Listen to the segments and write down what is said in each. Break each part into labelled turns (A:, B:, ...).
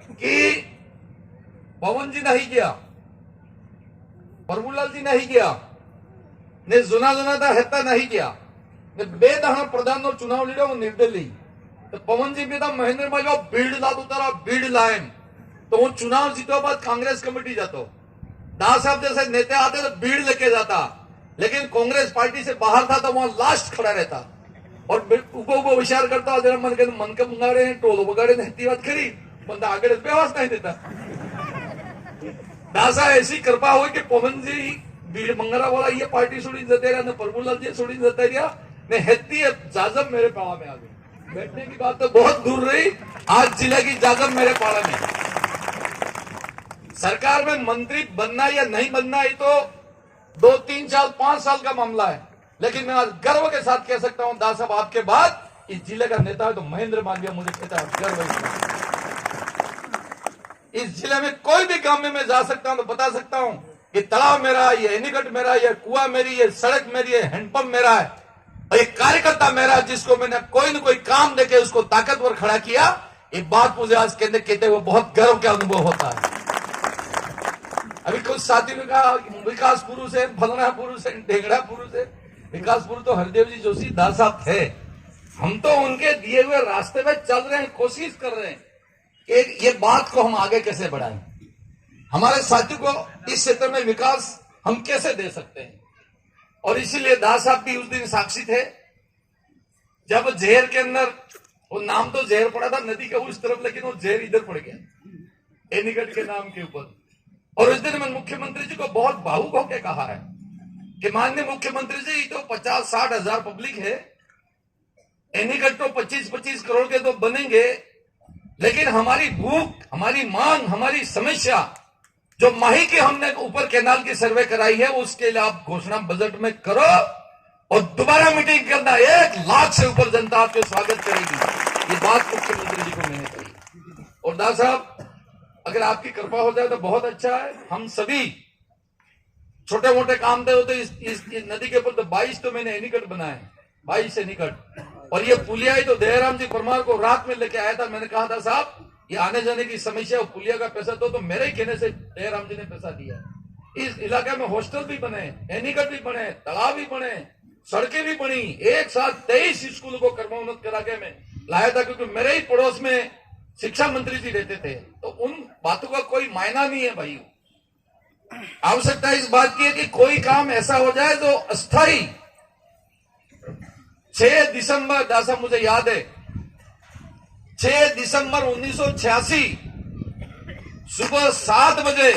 A: कि पवन जी नहीं गया, प्रभुलाल जी नहीं गया ने जुना हेता नहीं गया ने बे दहाण प्रधान नो चुनाव लीधो निर्दलीय तो पवन जी भी महेंद्र भाई बीड़ लादू तारा बीड़ लाएम तो वो चुनाव जीतो बाद कांग्रेस कमेटी जातो दास साहब जैसे नेता आते तो भीड़ लेके जाता, लेकिन कांग्रेस पार्टी से बाहर था तो वहां लास्ट खड़ा रहता और उगो विचार करता जरा मन के मंगाड़े टोलो बगाड़े नहीं बात खरी बंदा आगे व्यवस्था नहीं देता। दासा ऐसी कृपा हुई कि पवन जी भीड़ मंगरा वाला ये पार्टी छोड़ी जते रहा, प्रभुलाल जी छोड़ी जते रहा ने हेती जाजम मेरे पाला में आ गई। बैठने की बात तो बहुत दूर रही, आज जिले की जाजम मेरे पाला में। सरकार में मंत्री बनना या नहीं बनना ये तो 2, 3 साल 5 साल का मामला है, लेकिन मैं आज गर्व के साथ कह सकता हूं दास साहब आपके बाद इस जिले का नेता है तो महेंद्र मालवीय मुझे कहता है गर्व है। इस जिले में कोई भी गांव में मैं जा सकता हूं तो बता सकता हूं कि तालाब मेरा, ये एनीकट मेरा, ये कुआं मेरी, ये सड़क मेरी, ये हैंडपंप मेरा है और एक कार्यकर्ता मेरा जिसको मैंने कोई न कोई काम देके उसको ताकतवर खड़ा किया। ये बात मुझे आज कहते हुए बहुत गर्व का अनुभव होता है। अभी कुछ साथी ने कहा विकास पुरुष है, फलना पुरुष है, ढेंगड़ा पुरुष है। विकास पुरुष तो हरदेव जी जोशी दास साहब थे, हम तो उनके दिए हुए रास्ते में चल रहे हैं, कोशिश कर रहे हैं कि ये बात को हम आगे कैसे बढ़ाएं, हमारे साथियों को इस क्षेत्र में विकास हम कैसे दे सकते हैं। और इसीलिए दास साहब भी उस दिन साक्षी थे जब जहर के अंदर वो नाम तो जहर पड़ा था नदी के उस तरफ, लेकिन वो जहर इधर पड़ गया एनीकट के नाम के ऊपर। और उस दिन मैं मुख्यमंत्री जी को बहुत भावुक होकर कहा है कि माननीय मुख्यमंत्री जी तो 50-60 हजार पब्लिक है, एनीकट तो 25-25 करोड़ के तो बनेंगे, लेकिन हमारी भूख, हमारी मांग, हमारी समस्या जो माही की हमने ऊपर कैनाल की सर्वे कराई है उसके लिए आप घोषणा बजट में करो और दोबारा मीटिंग करना, 1 लाख से ऊपर जनता आपके स्वागत करेगी। ये बात मुख्यमंत्री जी को मैंने कही। और दास साहब अगर आपकी कृपा हो जाए तो बहुत अच्छा है। हम सभी छोटे मोटे काम थे तो इस नदी के ऊपर तो 22 तो मैंने एनीकट बनाए, 22 एनीकट। और ये पुलिया ही तो दयाराम जी परमार को रात में लेके आया था। मैंने कहा था साहब ये आने जाने की समस्या, पुलिया का पैसा तो मेरे ही कहने से दयाराम जी ने पैसा दिया। इस इलाके में हॉस्टल भी बने, एनीकट भी बने, तालाब भी बने, सड़कें भी बनी। एक साथ 23 स्कूल को कर्मोन्नत करा के मैं लाया था, क्योंकि मेरे ही पड़ोस में शिक्षा मंत्री जी रहते थे। तो उन बातों का कोई मायना नहीं है भाई। आवश्यकता इस बात की है कि कोई काम ऐसा हो जाए जो अस्थायी। 6 दिसंबर दासा मुझे याद है 6 दिसंबर 1986 सुबह 7 बजे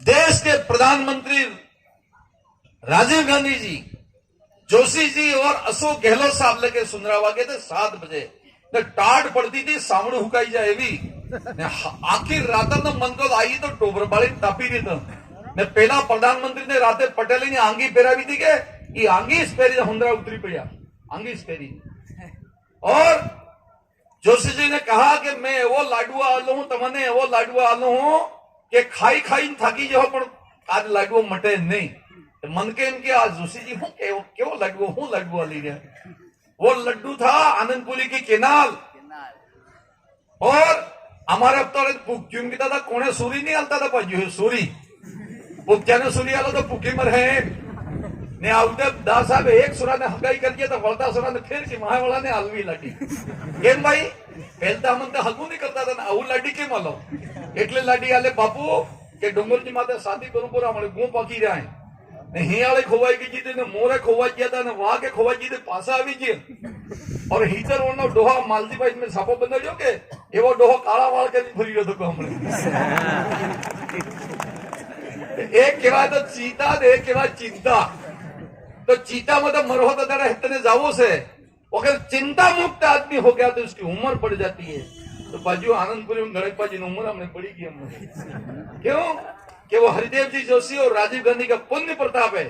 A: देश के प्रधानमंत्री राजीव गांधी जी, जोशी जी और अशोक गहलोत साहब लेके सुंदरावा गए थे 7 बजे। टाट पड़ती थी, सामने हुकाई जाए भी आखिर रात मन को आई तो टोबर बाड़ी तापी रही था ने पहला प्रधानमंत्री ने राते पटेल ने आंगी पेरावी थी के ये आंगी इस पेरी हुंदरा उतरी पड़ा आंगी इस पेरी। और जोशी जी ने कहा कि मैं वो लाडुआ आलो हूं, तमने वो लाडुआ आलो हूं कि खाई खाई थाकी जो पर आज लाडुआ मटे नहीं। तो मन के इनके आज जोशी जी हूं क्यों लाडुआ हूं लाडुआ ली रहे। वो लड्डू था आनंदपुरी की केनाल। और हमारे अब तो पुक्यूम की था कोने सूरी नहीं आलता था पाजी सूरी पुक्या सूरी आलो तो पुकी मर है ने आवते दास साहब एक सुरा ने हगाई कर दिया तो वळता सुरा ने फिर की माय वाला ने हलवी लाडी केम भाई पहलता मन तो हलवू नहीं करता था आऊ लाडी केम आलो એટલે લાડી આલે બાપુ કે ડુંગરજી માથે સાદી બરોબર અમારે ગો પાકી જાય ને હિયાળે ખોવાઈ ગઈ હતી ને મોરે ખોવાઈ ગયા હતા ને વાગે ખોવાઈ ગઈ હતી પાછા આવી ગઈ। और हीटर वाला डोहा मालदी भाई में छापो बनाव्यो के एवो डोहो काळा वाळ કરી ફરી રહ્યો તો હમણે। एक केवा तो चीता ने एक केवा चिंता। तो चीता में तो मरो तो तेरा हितने जावो से अगर चिंता मुक्त आदमी हो गया तो उसकी उम्र बढ़ जाती है। तो बाजू आनंदपुरी में गणेश बाजी उम्र हमने बढ़ी गई हमने क्यों कि वो हरिदेव जी जोशी और राजीव गांधी का पुण्य प्रताप है।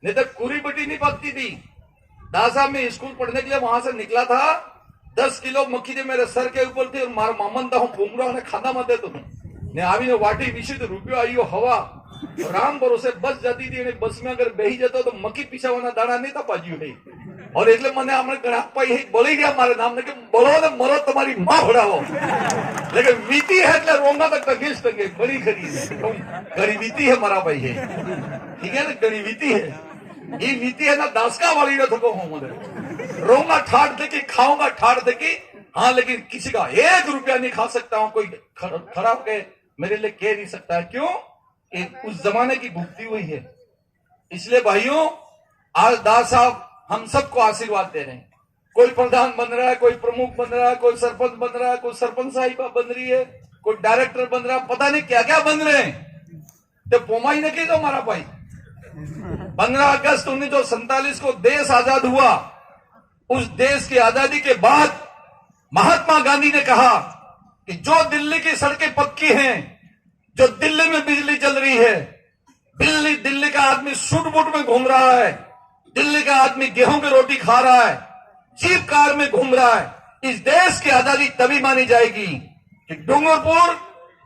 A: नहीं तो कुरी बटी नहीं पकती थी। दासा में स्कूल पढ़ने के लिए वहां से निकला था 10 किलो मक्खी थी मेरे सर के ऊपर थी और मारा मामन था हूं पोंगड़ा ने खाना मत देतो ने आवी ने वाटी विशुद्ध रुपयो आयो हवा राम भरोसे बस जाती थी। बस में अगर बेही जतो तो मक्खी पीछावाना दाना नहीं था पाज्यू है। और એટલે મને આપણે ગણાપ પાઈ બળી ગયા મારે નામ ને કે બળો ને મરો તમારી માં ભડાવો। लेकिन वीती है એટલે રોંગા તક ટકેશ ટકે બड़ी खरीद है घड़ी वीती है मारा भाई है ठीक है ना घड़ी वीती है ये वीती है ना दासका वाली ना थको हूं मुझे रोंगा ठाट दे के खाऊंगा ठाट दे के हाँ लेकिन किसी का 1 रुपया नहीं खा सकता हूं कोई खराब के मेरे लिए कह नहीं सकता है क्यों उस जमाने की भुगती हुई है। इसलिए भाइयों आज दास साहब हम सबको आशीर्वाद दे रहे हैं। कोई प्रधान बन रहा है, कोई प्रमुख बन रहा है, कोई सरपंच बन रहा है, कोई सरपंच साहिबा बन रही है, कोई डायरेक्टर बन रहा है, पता नहीं क्या क्या बन रहे हैं। तो पोमाई ने की तो हमारा भाई 15 अगस्त 1947 को देश आजाद हुआ। उस देश की आजादी के बाद महात्मा गांधी ने कहा कि जो दिल्ली की सड़कें पक्की हैं, जो दिल्ली में बिजली चल रही है, दिल्ली का आदमी सूट बूट में घूम रहा है, दिल्ली का आदमी गेहूं की रोटी खा रहा है, जीप कार में घूम रहा है, इस देश की आजादी तभी मानी जाएगी कि डूंगरपुर,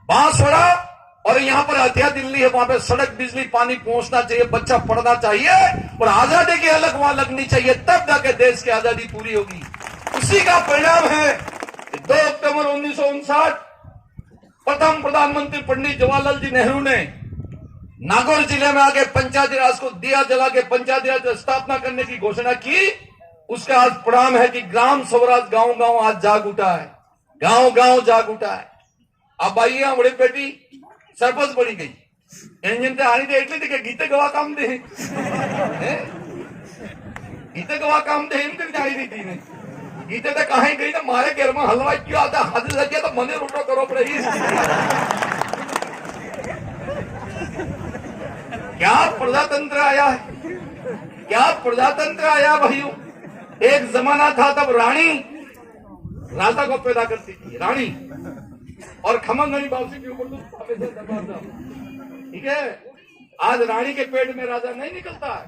A: बांसवाड़ा और यहाँ पर हथिया दिल्ली है, वहां पे सड़क बिजली पानी पहुंचना चाहिए, बच्चा पढ़ना चाहिए और आजादी की अलग वहां लगनी चाहिए, तब जाके देश की आजादी पूरी होगी। उसी का परिणाम है 2 अक्टूबर 1959 प्रथम प्रधानमंत्री पंडित जवाहरलाल जी नेहरू ने नागौर जिले में आके पंचायती राज को दिया जला के पंचायती राज स्थापना करने की घोषणा की। उसका आज परिणाम है कि ग्राम स्वराज गांव गांव आज जाग उठा है, गांव गांव जाग उठा है। अब आइए हमारी बेटी सरपंच बनी गई, इंजन से आनी थी एटली थी कि गीते गवा काम दे गीते गवा काम दे एम जानी थी थी ने गीते तो कहा गई ना मारे घर में हलवाई क्यों आता हद लग गया तो मने रोटो करो पड़े। क्या प्रजातंत्र आया है, क्या प्रजातंत्र आया भाइयों। एक जमाना था तब रानी राजा को पैदा करती थी, रानी और खमंगनी बावसी के ऊपर तो ठीक है। आज रानी के पेट में राजा नहीं निकलता है,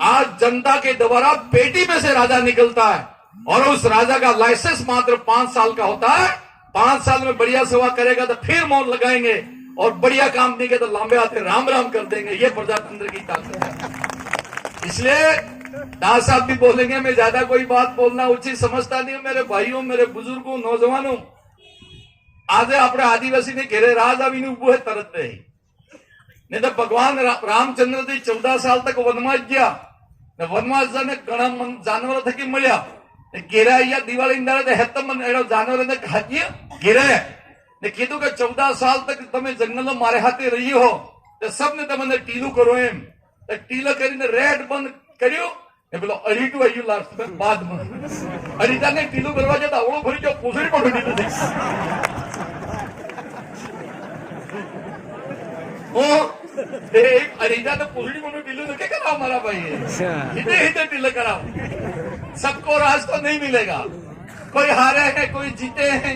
A: आज जनता के द्वारा पेटी में से राजा निकलता है और उस राजा का लाइसेंस मात्र 5 साल का होता है। 5 साल में बढ़िया सेवा करेगा तो फिर मौन लगाएंगे और बढ़िया काम देंगे तो लांबे हाथे राम राम कर देंगे। ये प्रजातंत्र की ताकत है। इसलिए दास साहब भी बोलेंगे, मैं ज्यादा कोई बात बोलना उचित समझता नहीं हूं। मेरे भाइयों, मेरे बुजुर्गों, नौजवानों, आज अपने आदिवासी ने घेरे राज आवीने उभो है तरत नहीं तो भगवान रामचंद्र जी 14 साल तक वनवास गया, वनवास जाने घणा जानवर थकी मळ्या घेरा दिवाળી दाड़े हेतम जानवर ने खाजिए घेरे ने कीधु के 14 साल तक तमे जंगल में मारे हाथे रही हो तो सबने तमने टीलू करो एम टीला करीने रेड बंद कर्यो ने पेलो अरीटू आयु लास्ट में बाद में अरीटा ने टीलू करवा जता आवळो भरी जो पूछड़ी पड़ गई ओ एक अरीटा ने पूछड़ी को टीलू ने क्या करा हमारा भाई इतने ही टीला करा। सबको राज तो नहीं मिलेगा, कोई हारे है कोई जीते हैं,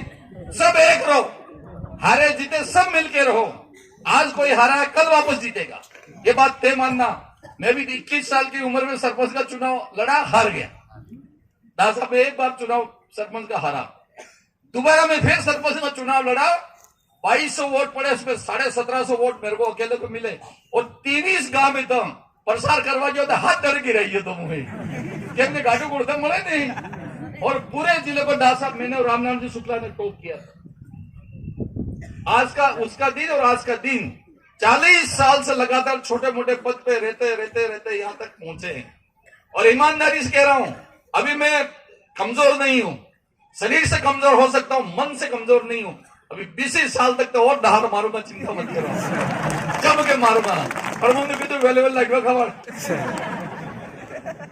A: सब एक रहो, हारे जीते सब मिलके रहो। आज कोई हारा है कल वापस जीतेगा, ये बात तय मानना। मैं भी 21 साल की उम्र में सरपंच का चुनाव लड़ा, हार गया। दास साहब एक बार चुनाव सरपंच का हारा, दोबारा में फिर सरपंच का चुनाव लड़ा, 2200 वोट पड़े, उसमें 1750 वोट मेरे को अकेले को मिले और 23 गांव में तुम प्रसार करवा जो हाथ डर की रही है तो मुझे केमने गाड़ू गुड़ता मरे नहीं और पूरे जिले को दास साहब मैंने और रामनारायण जी शुक्ला ने टॉप किया था। आज का उसका दिन और आज का दिन 40 साल से लगातार छोटे मोटे पद पे रहते रहते रहते यहाँ तक पहुंचे हैं। और ईमानदारी से कह रहा हूं, अभी मैं कमजोर नहीं हूं, शरीर से कमजोर हो सकता हूं, मन से कमजोर नहीं हूं। अभी 20 साल तक तो और दहाड़ मारूंगा, चिंता मत करो, जब के मारूंगा और मुझे भी तो वेलेबल लगवा खबर।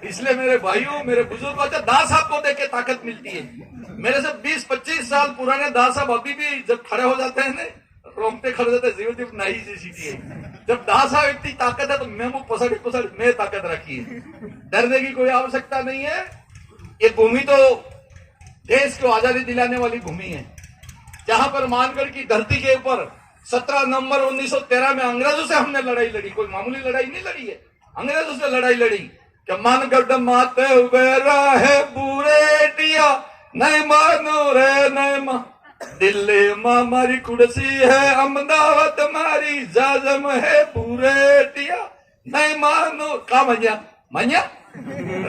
A: इसलिए मेरे भाइयों, मेरे बुजुर्ग, अच्छा दास साहब को देख के ताकत मिलती है। मेरे से 20-25 साल पुराने दास साहब अभी भी जब खड़े हो जाते हैं ना, रोंगटे खड़े जाते हैं, जीव नहीं सी सीटी है। जब दास साहब इतनी ताकत है तो मैं वो पसड़ में ताकत रखी है, डरने की कोई आवश्यकता नहीं है। ये भूमि तो देश को आजादी दिलाने वाली भूमि है, जहां पर मानगढ़ की धरती के ऊपर 17 नवंबर 1913 में अंग्रेजों से हमने लड़ाई लड़ी, कोई मामूली लड़ाई नहीं लड़ी है, अंग्रेजों से लड़ाई लड़ी कि मानगढ़ माते उबेरा है बुरेटिया, नहीं मानो रे नहीं मा, दिल्ली मां मारी कुर्सी है, अहमदाबाद मारी जाजम है बुरेटिया, नहीं मानो का मनिया मनिया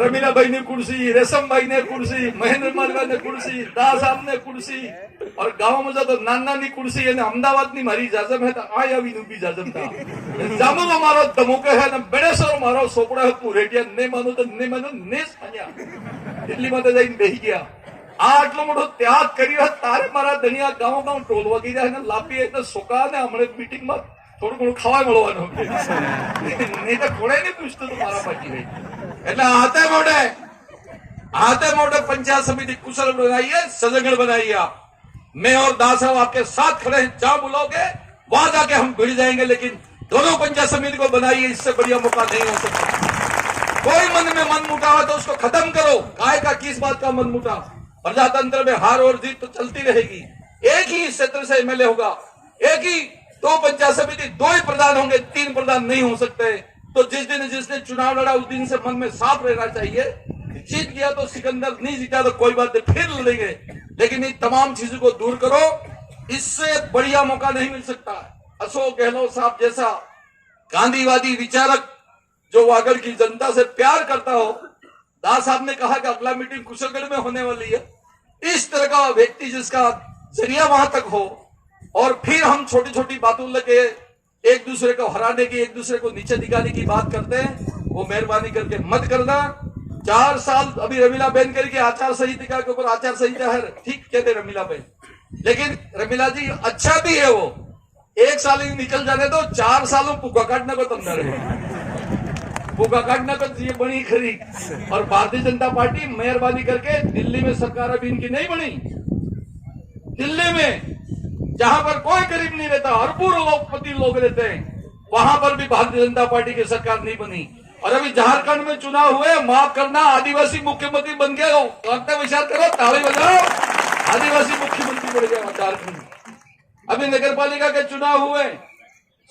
A: રમીલાભાઈ ની ખુરશી, રેશમભાઈ ને ખુરશી, મહેન્દ્ર માલવા ને ખુરશી, દાસ સાहब ને ખુરશી, और गाँव में तो नाना नी कुर्सी है अहमदाबाद नी मारी जाजम है तो आय अभी भी जाजम था जामो तो मारो धमोके है ना बेड़ेसर मारो सोपड़ा है पुरेटिया ने मानो तो ने मानो नेस मान्या दिल्ली में तो जाइन बेही गया आटलो मोटो त्याग कर्यो है तारे मारा धनिया गाँव गाँव टोल वगी जाए ना लापी है तो सोका ने हमने मीटिंग में थोड़ा घणो खावा મળવાનો नहीं तो कोड़े नहीं पूछते तो मारा बाकी रही એટલે आते मोटे पंचायत समिति कुशल बनाई है, सजगढ़ बनाई है। मैं और दास साहब आपके साथ खड़े हैं, जहां बुलाओगे वहां जाके हम भिड़ जाएंगे, लेकिन दोनों पंचायत समिति को बनाइए, इससे बढ़िया मौका नहीं हो सकता। कोई मन में मन मुटाव है तो उसको खत्म करो। काय का किस बात का मन मुटाव? प्रजातंत्र में हार और जीत तो चलती रहेगी। एक ही क्षेत्र से एमएलए होगा, एक ही दो पंचायत समिति, दो ही प्रधान होंगे, तीन प्रधान नहीं हो सकते। तो जिसने चुनाव लड़ा उस दिन से मन में साफ रहना चाहिए। जीत गया तो सिकंदर, नहीं जीता तो कोई बात नहीं, फिर लड़ेंगे, लेकिन इन तमाम चीजों को दूर करो। इससे बढ़िया मौका नहीं मिल सकता। अशोक गहलोत साहब जैसा गांधीवादी विचारक जो वागड़ की जनता से प्यार करता हो, दास साहब ने कहा कि अगला मीटिंग कुशलगढ़ में होने वाली है। इस तरह का व्यक्ति जिसका जरिया वहां तक हो और फिर हम छोटी छोटी बातों लगे एक दूसरे को हराने की, एक दूसरे को नीचे दिखाने की बात करते हैं, वो मेहरबानी करके मत करना। 4 साल अभी रमीला बहन करके आचार संहिता के ऊपर आचार संहिता है, ठीक कहते रमीला बहन, लेकिन रमीला जी अच्छा भी है वो, 1 साल ही निकल जाने दो, 4 सालों भूखा काटने को तुम डरे, भूखा काटने को ये बनी खरी। और भारतीय जनता पार्टी मेहरबानी करके दिल्ली में सरकार अभी इनकी नहीं बनी, दिल्ली में जहां पर कोई गरीब नहीं रहता, अरबों लोगपति लोग रहते हैं, वहां पर भी भारतीय जनता पार्टी की सरकार नहीं बनी। और अभी झारखंड में चुनाव हुए, माफ करना, आदिवासी मुख्यमंत्री बन गया, विचार करो, ताली बजाओ, आदिवासी मुख्यमंत्री बन गया झारखंड। अभी नगर पालिका के चुनाव हुए,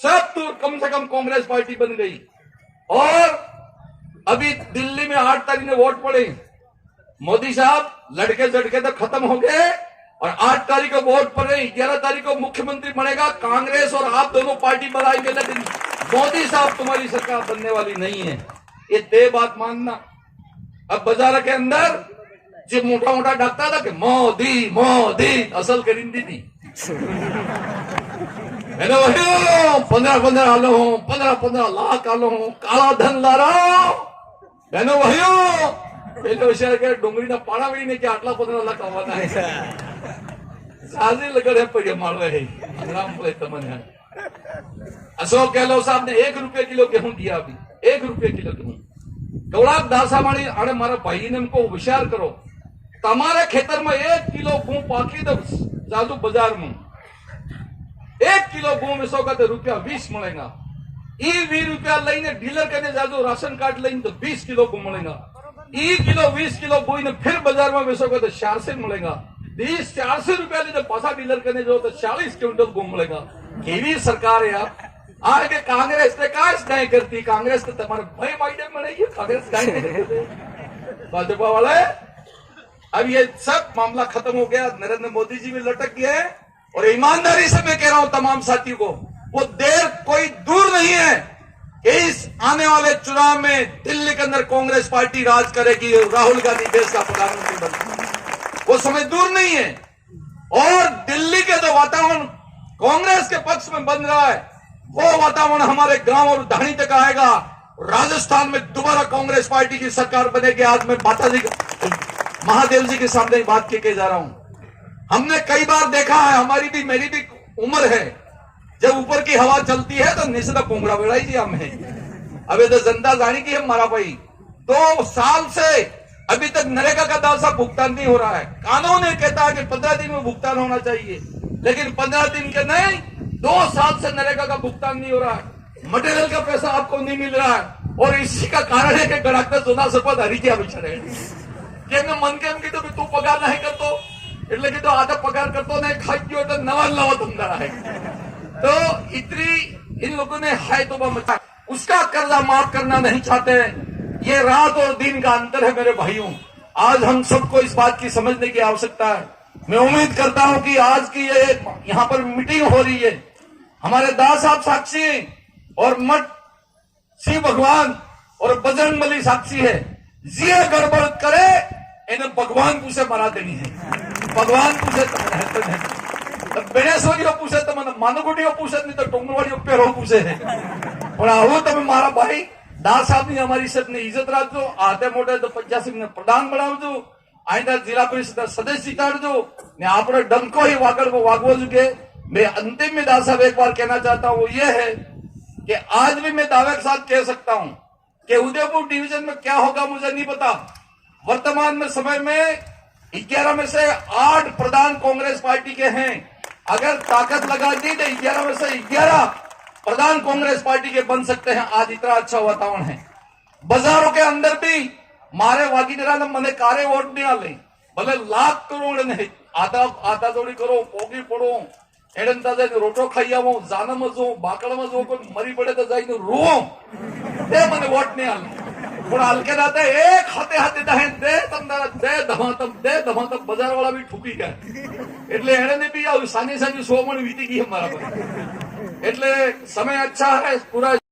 A: सब तो कम से कम कांग्रेस पार्टी बन गई। और अभी दिल्ली में 8 तारीख में वोट पड़े, मोदी साहब लड़के झड़के तो खत्म हो गए, और 8 तारीख को वोट पड़े, 11 तारीख को मुख्यमंत्री बनेगा, कांग्रेस और आप दोनों पार्टी बनाएंगे, लेकिन मोदी साहब तुम्हारी सरकार बनने वाली नहीं है, ये दे बात मानना। अब बाजार के अंदर जो मोटा मोटा डाकता था कि मोदी मोदी, असल करिंदी थी 15 आलो हूं, 15 लाख आलो हूं, काला धन ला रहा हूं बहनों भाइयों, પેલો વિચાર કે ડુંગળીના પાણા વળીને કે આટલા 15 લાખ આવવાના છે, સાજી લગડ है पड़े मालवे है राम बोले तमने। अशोक गहलोत साहब ने 1 रुपये किलो गेहूं दिया, अभी 1 रुपये किलो गेहूं। गौड़ाक दासामाणी अरे मारा भाई ने हमको विचार करो, તમારે ખેતર में 1 किलो घूं पाकी दो जादू बाजार में 1 किलो घूं वेचोगे तो ₹20 मिलेगा। 20 रुपया લઈને डीलर कने जादू राशन कार्ड લઈને तो 20 किलो घूं मिलेगा। 1 किलो 20 किलो घूं ने फिर बाजार में बेचोगे तो 400 मिलेगा। 400 रुपया लीधे पासा डीलर करने जो तो 40 क्विंटल घूं मिलेगा। केवी सरकार है यार, आगे कांग्रेस ने काश नहीं करती, कांग्रेस तो तुम्हारे भाई माइडे में नहीं है, कांग्रेस नहीं करती भाजपा वाले। अब ये सब मामला खत्म हो गया, नरेंद्र मोदी जी भी लटक गए। और ईमानदारी से मैं कह रहा हूं तमाम साथियों को, वो देर कोई दूर नहीं है कि इस आने वाले चुनाव में दिल्ली के अंदर कांग्रेस पार्टी राज करेगी, राहुल गांधी देश का प्रधानमंत्री बनेगा, वो समय दूर नहीं है। और दिल्ली के जो वातावरण कांग्रेस के पक्ष में बन रहा है, वो वातावरण हमारे गांव और धाणी तक आएगा। राजस्थान में दोबारा कांग्रेस पार्टी की सरकार बनेगी। आज मैं माता जी महादेव जी के सामने बात के जा रहा हूं। हमने कई बार देखा है, हमारी भी मेरी भी उम्र है, जब ऊपर की हवा चलती है तो निश्चित पोंगड़ा बेड़ाई जी हमें। अभी तो जनता जानी की है मारा भाई, 2 साल से अभी तक नरेगा का दासा भुगतान नहीं हो रहा है। कानून ये कहता है कि 15 दिन में भुगतान होना चाहिए, लेकिन 15 दिन के नहीं, 2 साल से नरेगा का भुगतान नहीं हो रहा है। मटेरियल का पैसा आपको नहीं मिल रहा है, और इसी का कारण है कि गड़ाकता सोना सपद हरी गया बिचारे के मन के एम कीधुं तू पगार नहीं करतो એટલે કીધું આ તો પગાર કરતો નહીં, ખાઈ ગયો તો નવા ધંધા है। तो इतनी इन लोगों ने हाय तौबा मचा, उसका कर्जा माफ करना नहीं चाहते। ये रात और दिन का अंतर है मेरे भाइयों। आज हम सबको इस बात की समझने की आवश्यकता है। मैं उम्मीद करता हूं कि आज की ये यहाँ पर मीटिंग हो रही है, हमारे दास साहब साक्षी और मठ शिव भगवान और बजरंगबली साक्षी है। જે ગડબડ કરે એને ભગવાન પૂછે મારા તેની હે ભગવાન પૂછે તમને બેનેશ્વરીઓ પૂછે તમને માનુગુટીઓ પૂછે નહીં તો ટુંગરવાડીઓ પહેરો પૂછે પણ આવું તમે મારા ભાઈ દાસ સાહેબની અમારી સબની ઇજ્જત રાખજો આતે મોટે તો 85 ને પ્રધાન બનાવજો आइंदा जिला परिषद सदस्य काटो ने आपने डंको ही वागड़ को वागवो चुके। मैं अंतिम में दास साहब एक बार कहना चाहता हूँ वो ये है कि आज भी मैं दावे के साथ कह सकता हूँ कि उदयपुर डिवीजन में क्या होगा मुझे नहीं पता। वर्तमान में समय में 11 में से 8 प्रधान कांग्रेस पार्टी के हैं। अगर ताकत लगा दी तो 11 में से 11 प्रधान कांग्रेस पार्टी के बन सकते हैं। आज इतना अच्छा वातावरण है। बाजारों के अंदर भी मारे वागीदरा ने मने कारे वोट नहीं आले भले लाख करोड़ नहीं आता आता जोड़ी करो पोगी पड़ो एडन ताजे रोटो खाई आवो जानम जो बाकड़म जो कोई मरी पड़े तो जाई ने रो ते मने वोट नहीं आले पण हलके दाते एक हाथे हाथे दहे दे धमातम बाजार वाला भी ठुकी गया એટલે એને ને भी सानी सानी 100 मण वीती गई हमारा पर એટલે समय अच्छा है पूरा